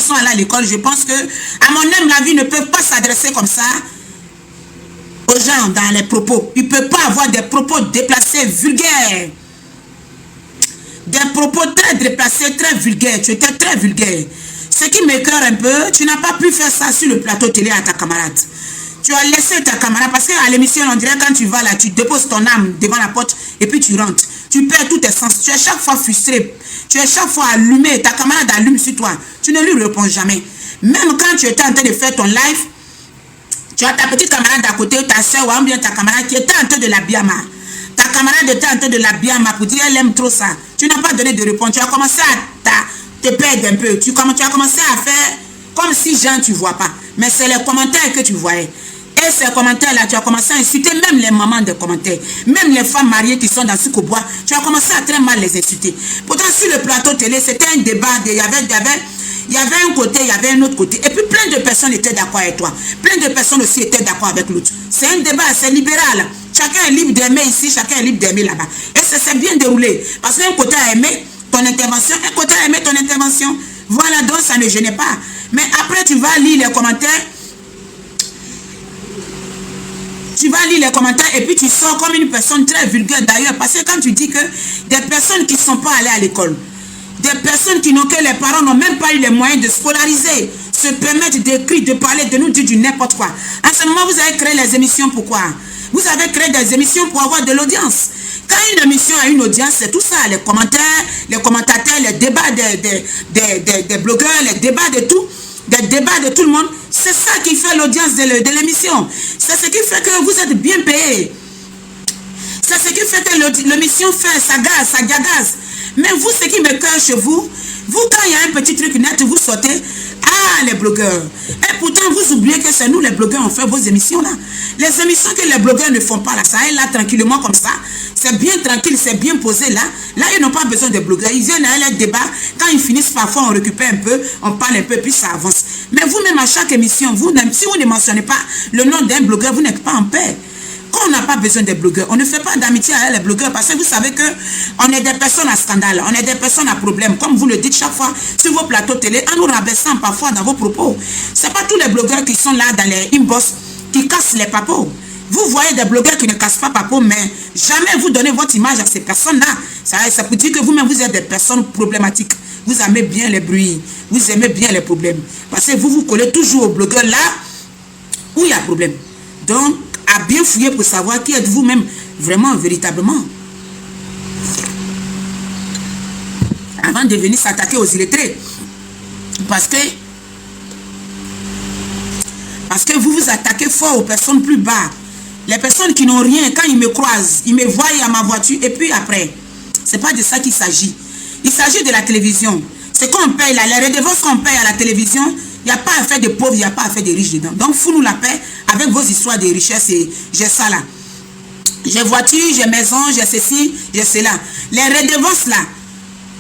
sont allés à l'école, je pense que à mon âme, la vie ne peut pas s'adresser comme ça aux gens dans les propos. Il ne peut pas avoir des propos déplacés, vulgaires. Des propos très déplacés, très vulgaires. Tu étais très vulgaire. Ce qui m'écoeure un peu, tu n'as pas pu faire ça sur le plateau télé à ta camarade. Tu as laissé ta camarade, parce qu'à l'émission, on dirait quand tu vas là, tu déposes ton âme devant la porte et puis tu rentres. Tu perds tous tes sens. Tu es chaque fois frustré. Tu es chaque fois allumé. Ta camarade allume sur toi. Tu ne lui réponds jamais. Même quand tu étais en train de faire ton live, tu as ta petite camarade à côté, ta soeur ou bien ta camarade qui était en train de la biama. Ta camarade était en train de la biama pour dire elle aime trop ça. Tu n'as pas donné de réponse. Tu as commencé à te perdre un peu. Tu as commencé à faire comme si gens tu ne vois pas. Mais c'est les commentaires que tu voyais. Et ces commentaires-là, tu as commencé à insulter même les mamans des commentaires. Même les femmes mariées qui sont dans ce bois. Tu as commencé à très mal les insulter. Pourtant, sur le plateau télé, c'était un débat. Il y avait un côté, il y avait un autre côté. Et puis, plein de personnes étaient d'accord avec toi. Plein de personnes aussi étaient d'accord avec l'autre. C'est un débat, c'est libéral. Chacun est libre d'aimer ici, chacun est libre d'aimer là-bas. Et ça s'est bien déroulé. Parce qu'un côté a aimé ton intervention, un côté a aimé ton intervention. Voilà, donc ça ne gênait pas. Mais après, tu vas lire les commentaires. Tu vas lire les commentaires et puis tu sors comme une personne très vulgaire d'ailleurs. Parce que quand tu dis que des personnes qui ne sont pas allées à l'école, des personnes qui n'ont que les parents n'ont même pas eu les moyens de scolariser, se permettre d'écrire, de parler, de nous dire du n'importe quoi. À ce moment, vous avez créé les émissions, pourquoi? Vous avez créé des émissions pour avoir de l'audience. Quand une émission a une audience, c'est tout ça. Les commentaires, les commentateurs, les débats des blogueurs, les débats de tout. Des débats de tout le monde. C'est ça qui fait l'audience de l'émission. C'est ce qui fait que vous êtes bien payé. C'est ce qui fait que l'émission fait ça gaz, ça gagaze. Mais vous, ce qui me colle chez vous, quand il y a un petit truc net, vous sortez, ah, les blogueurs. Et pourtant, vous oubliez que c'est nous, les blogueurs, on fait vos émissions là. Les émissions que les blogueurs ne font pas là, ça est là tranquillement comme ça. C'est bien tranquille, c'est bien posé là. Là, ils n'ont pas besoin de blogueurs. Ils viennent à leur débat. Quand ils finissent, parfois, on récupère un peu, on parle un peu, puis ça avance. Mais vous-même, à chaque émission, si vous ne mentionnez pas le nom d'un blogueur, vous n'êtes pas en paix. Quand on n'a pas besoin des blogueurs, on ne fait pas d'amitié avec les blogueurs parce que vous savez qu'on est des personnes à scandale, on est des personnes à problème. Comme vous le dites chaque fois sur vos plateaux télé, en nous rabaissant parfois dans vos propos. Ce n'est pas tous les blogueurs qui sont là dans les inbox qui cassent les papos. Vous voyez des blogueurs qui ne cassent pas papos, mais jamais vous donnez votre image à ces personnes-là. Ça peut dire que vous-même, vous êtes des personnes problématiques. Vous aimez bien les bruits, vous aimez bien les problèmes. Parce que vous vous collez toujours aux blogueurs là où il y a problème. Donc, à bien fouiller pour savoir qui êtes vous-même vraiment, véritablement. Avant de venir s'attaquer aux illettrés. Parce que vous vous attaquez fort aux personnes plus bas. Les personnes qui n'ont rien, quand ils me croisent, ils me voient à ma voiture, et puis après, c'est pas de ça qu'il s'agit. Il s'agit de la télévision. C'est qu'on paye là, les redevances qu'on paye à la télévision, il n'y a pas à faire de pauvres, il n'y a pas à faire de riches dedans. Donc, fous-nous la paix avec vos histoires de richesse et j'ai ça là. J'ai voiture, j'ai maison, j'ai ceci, j'ai cela. Les redevances là,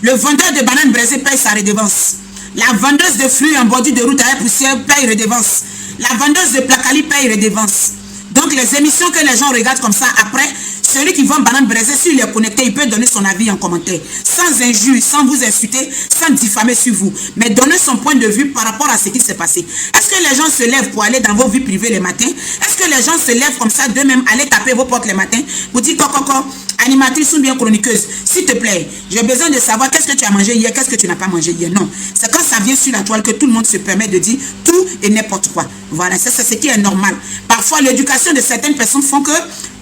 le vendeur de bananes braisées paye sa redevance. La vendeuse de fruits en bordure de route à la poussière paye redevance. La vendeuse de placali paye redevance. Donc, les émissions que les gens regardent comme ça, après, celui qui vend banane braisée, s'il est connecté, il peut donner son avis en commentaire. Sans injure, sans vous insulter, sans diffamer sur vous. Mais donner son point de vue par rapport à ce qui s'est passé. Est-ce que les gens se lèvent pour aller dans vos vies privées les matins? Est-ce que les gens se lèvent comme ça d'eux-mêmes, aller taper vos portes les matins pour dire coco, animatrice ou bien chroniqueuse, s'il te plaît, j'ai besoin de savoir qu'est-ce que tu as mangé hier, qu'est-ce que tu n'as pas mangé hier. Non, c'est quand ça vient sur la toile que tout le monde se permet de dire tout et n'importe quoi. Voilà, c'est ce qui est normal. Parfois, l'éducation de certaines personnes font que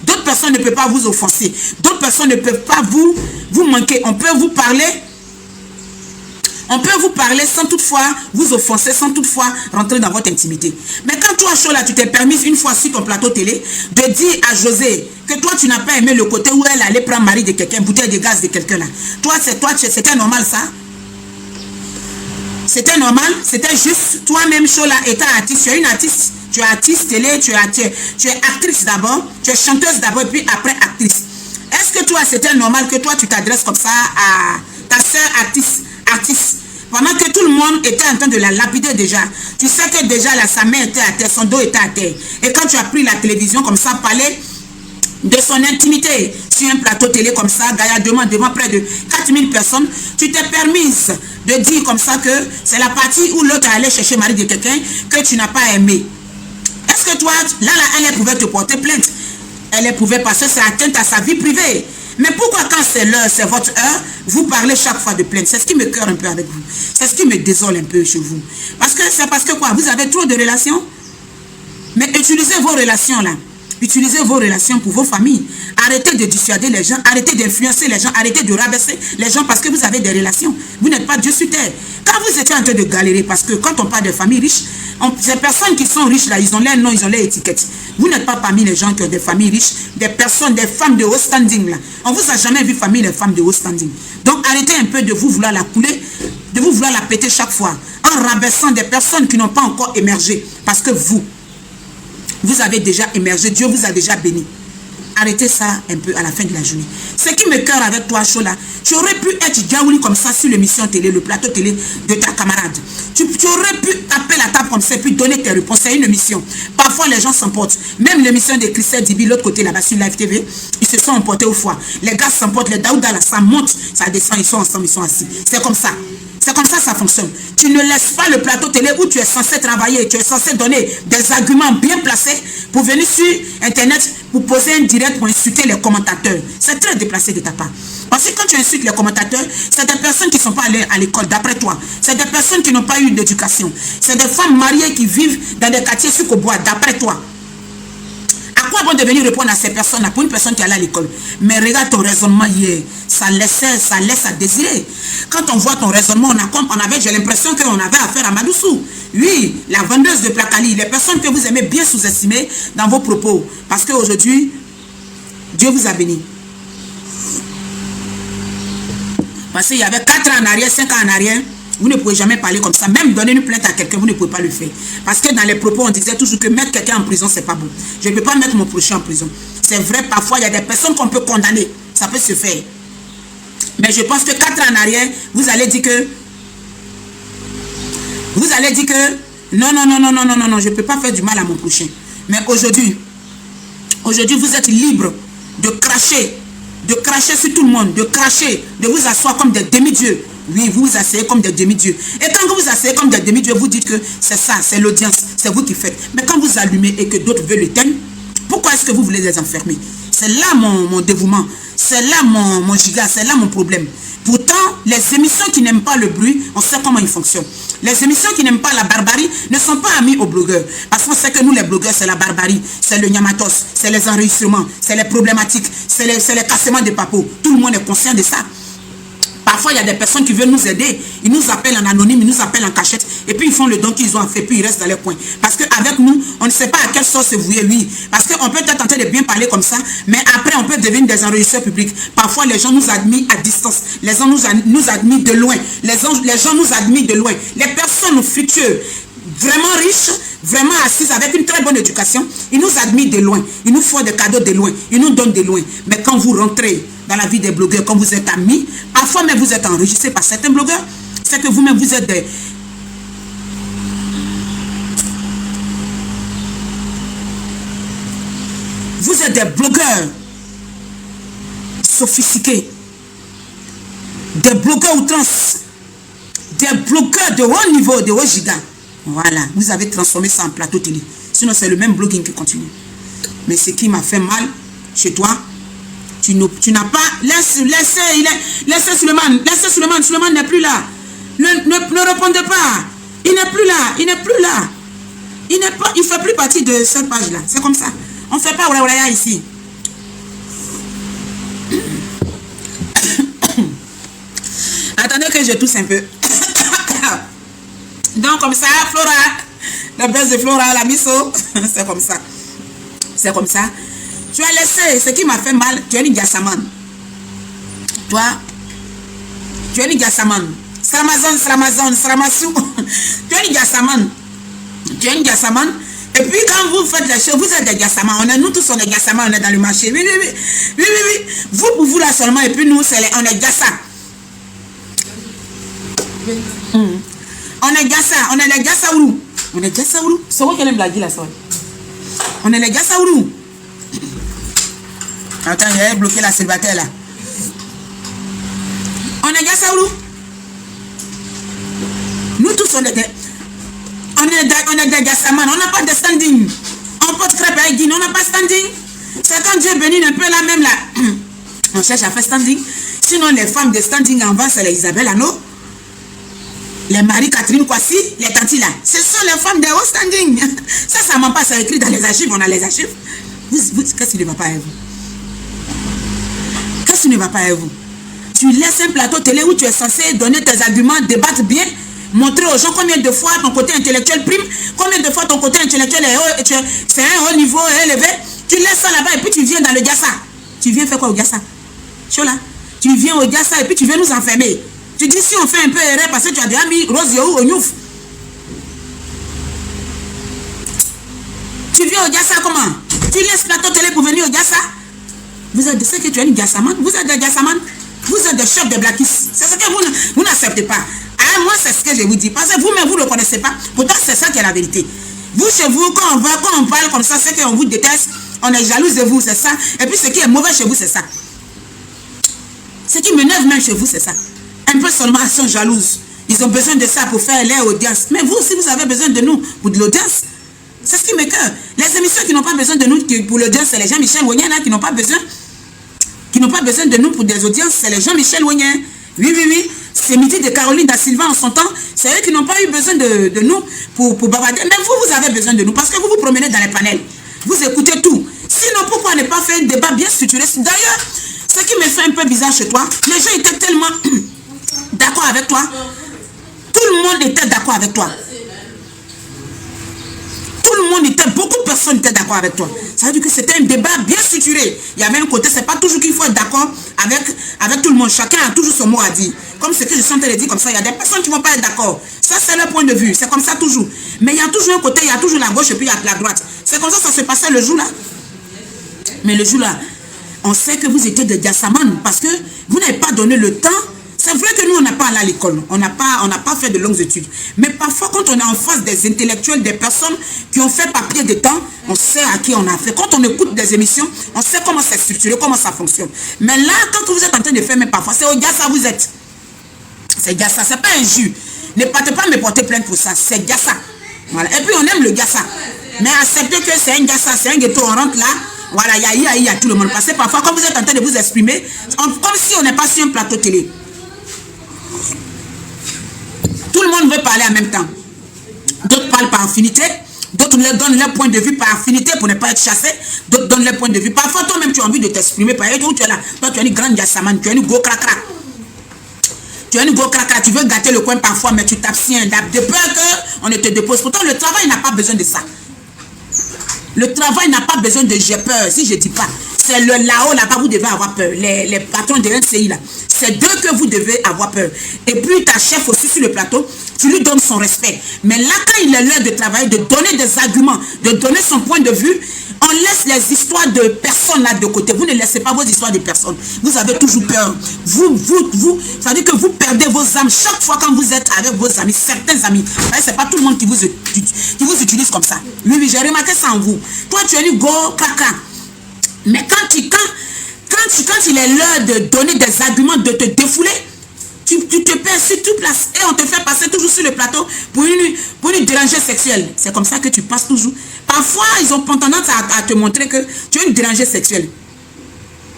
d'autres personnes ne peuvent pas vous offenser. D'autres personnes ne peuvent pas vous manquer. On peut vous parler. On peut vous parler sans toutefois vous offenser, sans toutefois rentrer dans votre intimité. Mais quand toi, chaud là, tu t'es permis une fois sur ton plateau télé de dire à José que toi, tu n'as pas aimé le côté où elle allait prendre mari de quelqu'un, bouteille de gaz de quelqu'un là. Toi, c'était normal ça? C'était normal? C'était juste toi-même, chaud là, étant artiste. Tu es une artiste. Tu es artiste télé, tu es actrice d'abord, tu es chanteuse d'abord et puis après actrice. Est-ce que toi, c'était normal que toi, tu t'adresses comme ça à ta soeur artiste? Pendant que tout le monde était en train de la lapider déjà. Tu sais que déjà là, sa main était à terre, son dos était à terre. Et quand tu as pris la télévision comme ça, parler de son intimité sur un plateau télé comme ça, gaillardement devant près de 4000 personnes, tu t'es permise de dire comme ça que c'est la partie où l'autre allait chercher le mari de quelqu'un que tu n'as pas aimé. Est-ce que toi, là, elle pouvait te porter plainte? Elle pouvait parce que c'est atteinte à sa vie privée. Mais pourquoi quand c'est l'heure, c'est votre heure, vous parlez chaque fois de plainte? C'est ce qui me cœur un peu avec vous. C'est ce qui me désole un peu chez vous. Parce que c'est parce que quoi? Vous avez trop de relations? Mais utilisez vos relations là. Utilisez vos relations pour vos familles. Arrêtez de dissuader les gens, arrêtez d'influencer les gens, arrêtez de rabaisser les gens parce que vous avez des relations. Vous n'êtes pas Dieu sur terre. Quand vous étiez en train de galérer, parce que quand on parle de familles riches, ces personnes qui sont riches là, ils ont leurs noms, ils ont leurs étiquettes. Vous n'êtes pas parmi les gens qui ont des familles riches, des personnes, des femmes de haut standing là. On vous a jamais vu famille les femmes de haut standing. Donc arrêtez un peu de vous vouloir la couler, de vous vouloir la péter chaque fois, en rabaissant des personnes qui n'ont pas encore émergé. Parce que vous avez déjà émergé, Dieu vous a déjà béni. Arrêtez ça un peu à la fin de la journée. Ce qui me cœur avec toi, Chola, tu aurais pu être Diaouli comme ça sur l'émission télé, le plateau télé de ta camarade. Tu aurais pu taper la table comme ça et puis donner tes réponses. C'est une émission. Parfois, les gens s'emportent. Même l'émission de Christelle Dibi, l'autre côté là-bas sur Live TV, ils se sont emportés au foie. Les gars s'emportent, les Daouda là, ça monte, ça descend, ils sont ensemble, ils sont assis. C'est comme ça. C'est comme ça fonctionne. Tu ne laisses pas le plateau télé où tu es censé travailler, tu es censé donner des arguments bien placés pour venir sur Internet pour poser un direct pour insulter les commentateurs. C'est très déplacé de ta part. Parce que quand tu insultes les commentateurs, c'est des personnes qui ne sont pas allées à l'école, d'après toi. C'est des personnes qui n'ont pas eu d'éducation. C'est des femmes mariées qui vivent dans des quartiers succobois, d'après toi. À quoi bon de venir répondre à ces personnes-là pour une personne qui est allée à l'école? Mais regarde ton raisonnement hier, ça laisse à désirer. Quand on voit ton raisonnement, j'ai l'impression qu'on avait affaire à Madoussou. Oui, la vendeuse de Placali, les personnes que vous aimez bien sous-estimer dans vos propos. Parce qu'aujourd'hui, Dieu vous a béni. Parce qu'il y avait 4 ans en arrière, 5 ans en arrière, vous ne pouvez jamais parler comme ça. Même donner une plainte à quelqu'un, vous ne pouvez pas le faire. Parce que dans les propos, on disait toujours que mettre quelqu'un en prison, c'est pas bon. Je ne peux pas mettre mon prochain en prison. C'est vrai, parfois, il y a des personnes qu'on peut condamner. Ça peut se faire. Mais je pense que 4 ans en arrière, vous allez dire que... non, je ne peux pas faire du mal à mon prochain. Mais aujourd'hui, vous êtes libre de cracher sur tout le monde, de cracher, de vous asseoir comme des demi-dieux. Oui, vous vous asseyez comme des demi-dieux. Et quand vous vous asseyez comme des demi-dieux, vous dites que c'est ça, c'est l'audience, c'est vous qui faites. Mais quand vous allumez et que d'autres veulent l'éteindre, pourquoi est-ce que vous voulez les enfermer? C'est là mon dévouement, c'est là mon giga, c'est là mon problème. Pourtant, les émissions qui n'aiment pas le bruit, on sait comment ils fonctionnent. Les émissions qui n'aiment pas la barbarie ne sont pas amis aux blogueurs. Parce qu'on sait que nous, les blogueurs, c'est la barbarie, c'est le nyamatos, c'est les enregistrements, c'est les problématiques, c'est les cassements de papos. Tout le monde est conscient de ça. Parfois, il y a des personnes qui veulent nous aider. Ils nous appellent en anonyme, ils nous appellent en cachette. Et puis, ils font le don qu'ils ont fait, puis ils restent dans les coins. Parce qu'avec nous, on ne sait pas à quelle sauce se vouer, oui. Parce qu'on peut être tenté de bien parler comme ça, mais après, on peut devenir des enregistreurs publics. Parfois, les gens nous admirent à distance. Les gens nous admirent de loin. Les gens nous admirent de loin. Les personnes futurelles, vraiment riches, vraiment assises avec une très bonne éducation, ils nous admirent de loin. Ils nous font des cadeaux de loin. Ils nous donnent de loin. Mais quand vous rentrez dans la vie des blogueurs, quand vous êtes amis, parfois même vous êtes enregistrés par certains blogueurs, c'est que vous-même vous êtes des... Vous êtes des blogueurs sophistiqués, des blogueurs outrance, des blogueurs de haut niveau, de haut giga. Voilà, vous avez transformé ça en plateau télé. Sinon, c'est le même blogging qui continue. Mais ce qui m'a fait mal chez toi, tu n'as pas... Laissez Suleiman. Suleiman n'est plus là. Ne répondez pas. Il n'est plus là. Il ne fait plus partie de cette page-là. C'est comme ça. On ne fait pas ouraya ici. Attendez que je tousse un peu. Donc comme ça, Flora, la baisse de Flora, la miso, c'est comme ça. C'est comme ça. Tu as laissé, ce qui m'a fait mal, tu es une Gassaman. Toi, tu es une Gassaman. Sramassou. Tu es une Gassaman. Tu es une Gassaman. Et puis quand vous faites les choses, vous êtes des Gassaman. Nous tous, on est Gassaman, on est dans le marché. Oui. Vous, pour vous là seulement, et puis nous, on est Gassa. On est Gassa, on est les Gassaourou. On est Gassaourou. C'est quoi qu'elle aime la dire là, ça? On est les Gassaourou. Attends, j'ai bloqué la célibataire là. On est Gassaoulou. Nous tous, on est des Gassaman. On n'a pas de standing. On porte crêpe avec Guinée, on n'a pas standing. C'est quand Dieu bénit un peu là même là. On cherche à faire standing. Sinon, les femmes de standing en bas, c'est les Isabelle Anno, les Marie-Catherine Kwasi, les tantis là. Ce sont les femmes de haut standing. Ça ment pas, c'est écrit dans les archives, on a les archives. Qu'est-ce qui ne va pas avec vous? Qu'est-ce qui ne va pas avec vous? Tu laisses un plateau télé où tu es censé donner tes arguments, débattre bien, montrer aux gens combien de fois ton côté intellectuel prime, combien de fois ton côté intellectuel est haut, c'est un haut niveau élevé. Tu laisses ça là-bas et puis tu viens dans le Gassa. Tu viens faire quoi au Gassa? Chola. Tu viens au Gassa et puis tu viens nous enfermer. Tu dis si on fait un peu erreur parce que tu as déjà mis Rose Yahoo au Nyouf. Tu viens au Gassa comment? Tu laisses plateau télé pour venir au Gassa? Vous êtes de ceux que tu es une Gassaman? Vous êtes des Gassaman? Vous êtes des chefs de Blackis. C'est ce que vous n'acceptez pas. Ah, moi, c'est ce que je vous dis. Parce que vous-même, vous ne le connaissez pas. Pourtant, c'est ça qui est la vérité. Vous, chez vous, quand on parle comme ça, c'est qu'on vous déteste. On est jalouse de vous, c'est ça. Et puis, ce qui est mauvais chez vous, c'est ça. Ce qui m'énerve même chez vous, c'est ça. Un peu seulement, elles sont jalouses. Ils ont besoin de ça pour faire leur audience. Mais vous aussi, vous avez besoin de nous pour de l'audience. C'est ce qui m'écoeure. Les émissions qui n'ont pas besoin de nous pour l'audience, c'est les Jean-Michel Wognan qui n'ont pas besoin. Qui n'ont pas besoin de nous pour des audiences, c'est les Jean-Michel Wognan. Oui. C'est Midi de Caroline da Silva en son temps. C'est eux qui n'ont pas eu besoin de nous pour bavarder. Mais vous avez besoin de nous parce que vous vous promenez dans les panels. Vous écoutez tout. Sinon, pourquoi ne pas faire un débat bien structuré? D'ailleurs, ce qui me fait un peu bizarre chez toi, les gens étaient tellement d'accord avec toi. Tout le monde était d'accord avec toi. Tout le monde était, beaucoup de personnes étaient d'accord avec toi. Ça veut dire que c'était un débat bien structuré. Il y avait un côté, c'est pas toujours qu'il faut être d'accord avec tout le monde. Chacun a toujours son mot à dire. Comme ce que je suis en train de dire comme ça, il y a des personnes qui ne vont pas être d'accord. Ça, c'est leur point de vue. C'est comme ça toujours. Mais il y a toujours un côté, il y a toujours la gauche et puis il y a la droite. C'est comme ça que ça se passait le jour là. Mais le jour là, on sait que vous étiez de Gassaman parce que vous n'avez pas donné le temps. C'est vrai que nous, on n'a pas allé à l'école, on n'a pas fait de longues études. Mais parfois, quand on est en face des intellectuels, des personnes qui ont fait papier de temps, on sait à qui on a fait. Quand on écoute des émissions, on sait comment c'est structuré, comment ça fonctionne. Mais là, quand vous êtes en train de faire, mais parfois, c'est au Gassa vous êtes. C'est Gassa, c'est pas un jus. Ne partez pas me porter plainte pour ça, c'est Gassa. Voilà. Et puis, on aime le Gassa. Mais acceptez que c'est un Gassa, c'est un ghetto, on rentre là. Voilà, il y a tout le monde. Parce que parfois, quand vous êtes en train de vous exprimer, comme si on n'est pas sur un plateau télé. Tout le monde veut parler en même temps. D'autres parlent par affinité, d'autres donnent leur point de vue par affinité pour ne pas être chassés, d'autres donnent leur point de vue. Parfois, toi-même, tu as envie de t'exprimer par exemple, où tu es là. Toi, tu es une grande Gassaman, tu es une gros cracra. Tu es une gros cracra, tu veux gâter le coin parfois, mais tu t'abstiens de peur qu'on ne te dépose. Pourtant, le travail n'a pas besoin de ça. Le travail n'a pas besoin de j'ai peur, si je ne dis pas. C'est le là-haut, là-bas, vous devez avoir peur. Les patrons de NCI, là. C'est d'eux que vous devez avoir peur. Et puis, ta chef aussi sur le plateau, tu lui donnes son respect. Mais là, quand il est l'heure de travailler, de donner des arguments, de donner son point de vue, on laisse les histoires de personnes là de côté. Vous ne laissez pas vos histoires de personnes. Vous avez toujours peur. Ça veut dire que vous perdez vos âmes chaque fois quand vous êtes avec vos amis, certains amis. Ce n'est pas tout le monde qui vous utilise comme ça. Oui, j'ai remarqué ça en vous. Toi, tu es une go caca. Mais quand il est l'heure de donner des arguments, de te défouler, tu te perds sur toute place et on te fait passer toujours sur le plateau pour une dérangée sexuelle. C'est comme ça que tu passes toujours. Parfois, ils ont tendance à te montrer que tu es une dérangée sexuelle.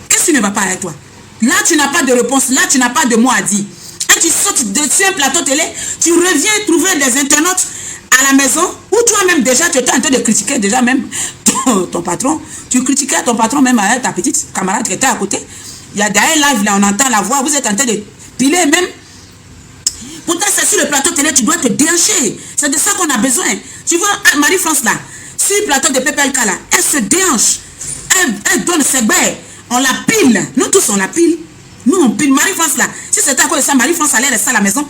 Qu'est-ce qui ne va pas avec toi? Là, tu n'as pas de réponse. Là, tu n'as pas de mot à dire. Et tu sautes dessus un plateau télé, tu reviens trouver des internautes à la maison où toi-même déjà, tu étais en train de critiquer déjà même ton patron. Tu critiquais ton patron même avec ta petite camarade qui était à côté. Il y a derrière live, là, on entend la voix, vous êtes en train de piler même. Pourtant, c'est sur le plateau télé, tu dois te déhancher. C'est de ça qu'on a besoin. Tu vois, Marie-France là, sur le plateau de PPLK là, elle se déhanche. Elle donne ses bains. On la pile. Nous tous, on la pile. Nous, on pile Marie-France là. Si c'était à cause de ça, Marie-France allait rester à la maison.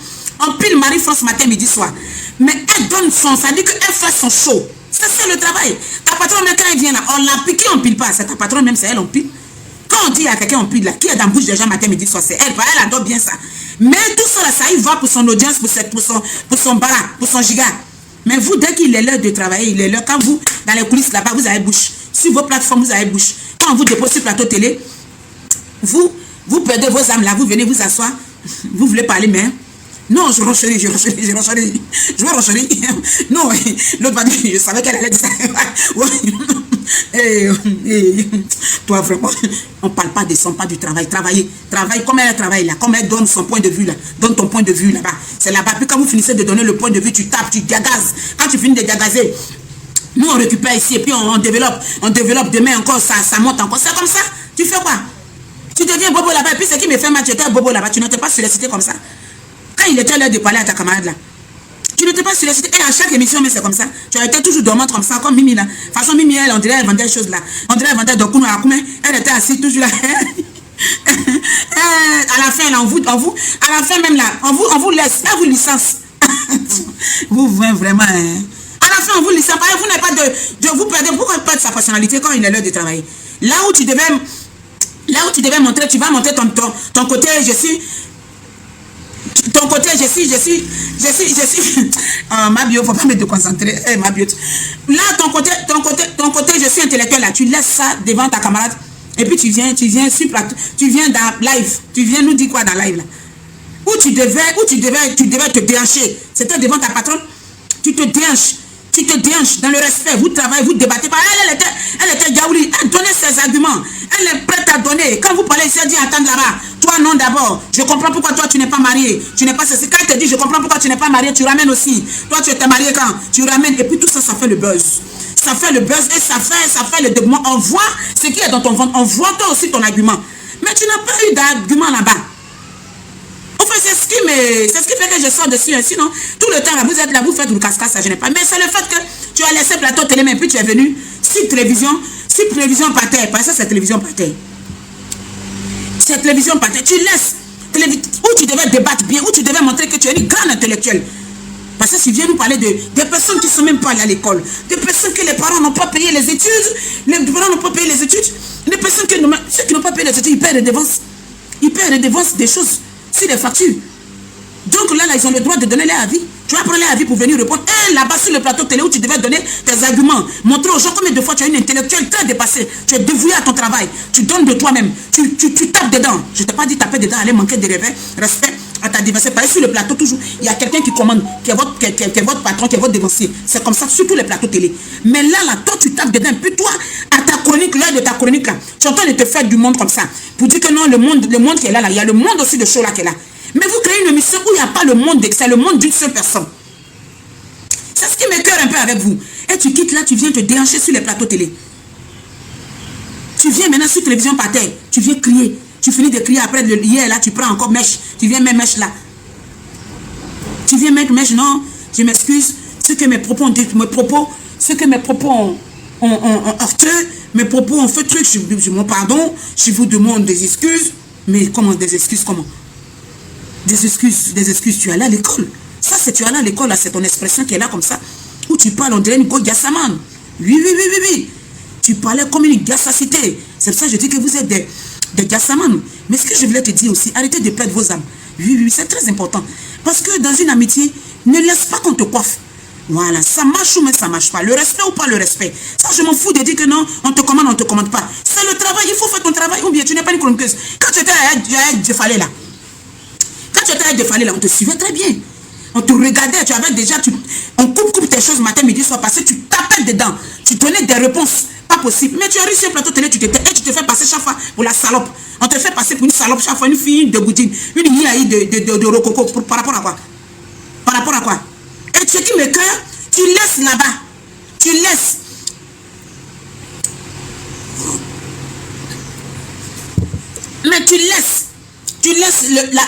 On pile Marie-France matin, midi, soir. Mais elle donne son, ça dit qu'elle fait son show. C'est le travail. Ta patronne, même quand elle vient là, on l'a piqué, on pile pas. C'est ta patronne, même c'est elle, on pile. Quand on dit à quelqu'un, on pile là, qui est dans la bouche des gens matin, midi, soir, c'est elle. Elle adore bien ça. Mais tout ça là, ça y va pour son audience, pour son bara, pour son giga. Mais vous, dès qu'il est l'heure de travailler, il est l'heure, quand vous, dans les coulisses là-bas, vous avez bouche. Sur vos plateformes, vous avez bouche. Quand Quand on vous dépose sur le plateau télé, vous perdez vos âmes là, vous venez vous asseoir, vous voulez parler, mais non, je renchéris. Non, l'autre va dire, je savais qu'elle allait dire ça. Toi, vraiment, on ne parle pas de son, pas du travail. Travaille comme elle travaille là, comme elle donne son point de vue là. Donne ton point de vue là-bas. C'est là-bas. Puis quand vous finissez de donner le point de vue, tu tapes, tu diagazes. Quand tu finis de diagazer, nous on récupère ici et puis on développe. On développe demain encore, ça monte encore. C'est comme ça. Tu fais quoi? Tu deviens bobo là-bas. Et puis ce qui me fait mal, tu étais bobo là-bas. Tu n'étais pas sollicité comme ça. Quand il était l'heure de parler à ta camarade là, tu n'étais pas sollicité. Et à chaque émission, mais c'est comme ça. Tu as été toujours dormante comme ça, comme Mimi là. De toute façon, Mimi, elle, on dirait, elle vendait des choses là. On dirait, elle vendait de Kounou à Koumé. Elle était assise toujours là. À la fin, là, à la fin même là, on vous laisse, elle vous licence. Vous vraiment, hein. À la fin, on vous licence. Vous n'avez pas de vous perdez, pourquoi perdre sa personnalité quand il est l'heure de travailler? Là où tu devais montrer, tu vas montrer ton côté, ton côté, je suis. Ma bio, faut pas me déconcentrer. Ma bio. Là, ton côté, je suis intellectuel là. Tu laisses ça devant ta camarade. Et puis tu viens sur plateau. Tu viens dans live. Tu viens nous dire quoi dans live là? Où tu devais te déhancher. C'était devant ta patronne. Tu te déhanches. Tu te déhanches dans le respect. Vous travaillez, vous débattez pas. Elle était Gaouli. Elle donnait ses arguments. Elle est prête à donner. Quand vous parlez ici, elle dit attends là-bas. Toi non d'abord. Je comprends pourquoi toi tu n'es pas marié. Tu n'es pas ceci. Quand elle te dit je comprends pourquoi tu n'es pas marié, tu ramènes aussi. Toi tu étais marié quand? Tu ramènes. Et puis tout ça, ça fait le buzz. Ça fait le buzz et ça fait le développement. On voit ce qui est dans ton ventre. On voit toi aussi ton argument. Mais tu n'as pas eu d'argument là-bas. Enfin, c'est ce qui fait que je sors dessus. Sinon, tout le temps, là, vous êtes là, vous faites du casse-casse, ça je n'ai pas. Mais c'est le fait que tu as laissé plateau télé, mais puis tu es venu sur télévision par terre. Parce que c'est télévision par terre. C'est télévision par terre. Tu laisses où tu devais débattre bien, où tu devais montrer que tu es une grande intellectuelle. Parce que tu viens nous parler des personnes qui ne sont même pas allées à l'école. Des personnes que les parents n'ont pas payé les études. Les parents n'ont pas payé les études. Les personnes ceux qui n'ont pas payé les études, ils paient les dépenses. Ils paient les dépenses des choses. C'est des factures. Donc là, ils ont le droit de donner leur avis. Tu vas prendre leur avis pour venir répondre. Et là-bas sur le plateau télé où tu devais donner tes arguments, montrer aux gens combien de fois tu es une intellectuelle très dépassée. Tu es dévouée à ton travail. Tu donnes de toi-même. Tu tapes dedans. Je ne t'ai pas dit taper dedans, aller manquer de respect à ta diversité. Parce que sur le plateau, toujours, il y a quelqu'un qui commande, qui est votre patron, qui est votre dévancier. C'est comme ça sur tous les plateaux télé. Mais là, toi, tu tapes dedans. Puis toi, à ta chronique, l'heure de ta chronique, là, tu es en train de te faire du monde comme ça. Pour dire que non, le monde qui est là, il y a le monde aussi de show là qui est là. Mais vous créez une émission où il n'y a pas le monde, c'est le monde d'une seule personne. C'est ce qui m'écoeure un peu avec vous. Et tu quittes là, tu viens te déhancher sur les plateaux télé. Tu viens maintenant sur télévision par terre, tu viens crier. Tu finis de crier après hier là, tu prends encore mèche. Tu viens mettre mèche là. Tu viens mettre mèche, non, je m'excuse. Ce que mes propos ont dit, ont heurté, mes propos ont fait truc, je m'en pardon, je vous demande des excuses. Mais comment des excuses, comment? Des excuses, tu es allé à l'école. Ça, c'est tu es allé à l'école, c'est ton expression qui est là comme ça. Où tu parles, on dirait une go gassaman. Oui. Tu parlais comme une gassacité. C'est pour ça que je dis que vous êtes des gassaman. Mais ce que je voulais te dire aussi, arrêtez de perdre vos âmes. Oui, c'est très important. Parce que dans une amitié, ne laisse pas qu'on te coiffe. Voilà, ça marche ou mais ça marche pas. Le respect ou pas le respect. Ça, je m'en fous de dire que non, on te commande pas. C'est le travail, il faut faire ton travail. Ou bien tu n'es pas une chroniqueuse. Quand tu étais à Djefalé là, on te suivait très bien. On te regardait, tu avais déjà, on coupe tes choses matin, midi, soir, passé, tu tapais dedans. Tu donnais des réponses, pas possible. Mais tu arrives sur le plateau télé, tu te fais passer chaque fois pour la salope. On te fait passer pour une salope chaque fois, une fille de goudine, une hiaïe de rococo. Par rapport à quoi? Par rapport à quoi? Et ce qui me cœur, tu laisses là-bas. Tu laisses. Mais tu laisses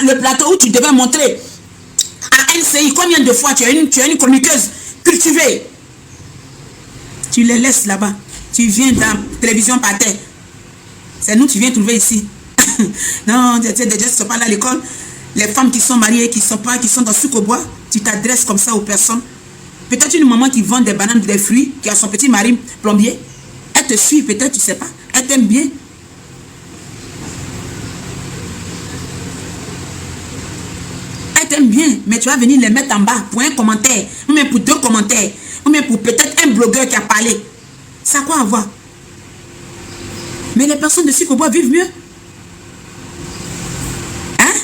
le plateau où tu devais montrer à NCI combien de fois tu es une chroniqueuse cultivée. Tu les laisses là-bas. Tu viens dans la télévision par terre. C'est nous, tu viens trouver ici. Non, déjà, tu ne sont pas là à l'école. Les femmes qui sont mariées, qui sont dans sucre au bois, tu t'adresses comme ça aux personnes. Peut-être une maman qui vend des bananes, des fruits, qui a son petit mari plombier. Elle te suit, peut-être, tu ne sais pas. Elle t'aime bien. T'aimes bien, mais tu vas venir les mettre en bas pour un commentaire, ou même pour 2 commentaires, ou même pour peut-être un blogueur qui a parlé. Ça a quoi à voir? Mais les personnes de Sikobois vivent mieux. Hein?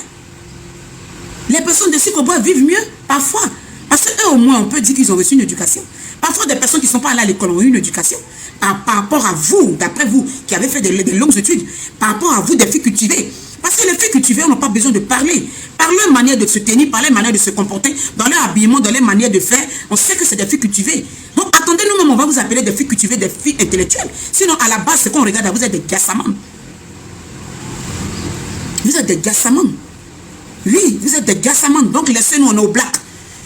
Les personnes de Sikobois vivent mieux, parfois. Parce qu'eux, au moins, on peut dire qu'ils ont reçu une éducation. Parfois, des personnes qui ne sont pas allées à l'école ont eu une éducation. Par rapport à vous, d'après vous, qui avez fait des longues études, par rapport à vous, des filles cultivées. Parce que les filles cultivées, on n'a pas besoin de parler. Par leur manière de se tenir, par leur manière de se comporter, dans leur habillement, dans leur manière de faire, on sait que c'est des filles cultivées. Donc, attendez, nous-mêmes, on va vous appeler des filles cultivées, des filles intellectuelles. Sinon, à la base, ce qu'on regarde, vous êtes des gassamans. Vous êtes des gassamans. Oui, vous êtes des gassamans. Donc, laissez-nous, on est au black.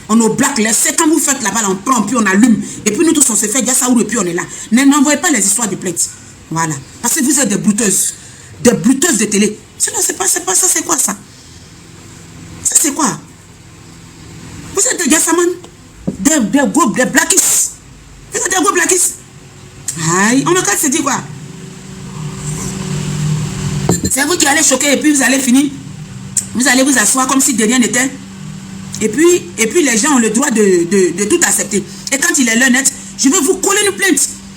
On est au black. Laissez, quand vous faites la balle, on prend, puis on allume. Et puis, nous tous, on se fait gassaour, et puis on est là. N'envoyez pas les histoires de plainte. Voilà. Parce que vous êtes des blouteuses. Des blouteuses de télé. Sinon, c'est pas ça, c'est quoi ça? Ça, c'est quoi? Vous êtes des gassamans. Des blackies. Vous êtes des gros blackies. Aïe, on a qu'à se dire quoi? C'est vous qui allez choquer et puis vous allez finir. Vous allez vous asseoir comme si de rien n'était. Et puis les gens ont le droit de tout accepter. Et quand il est l'honnête, je vais vous coller une plainte.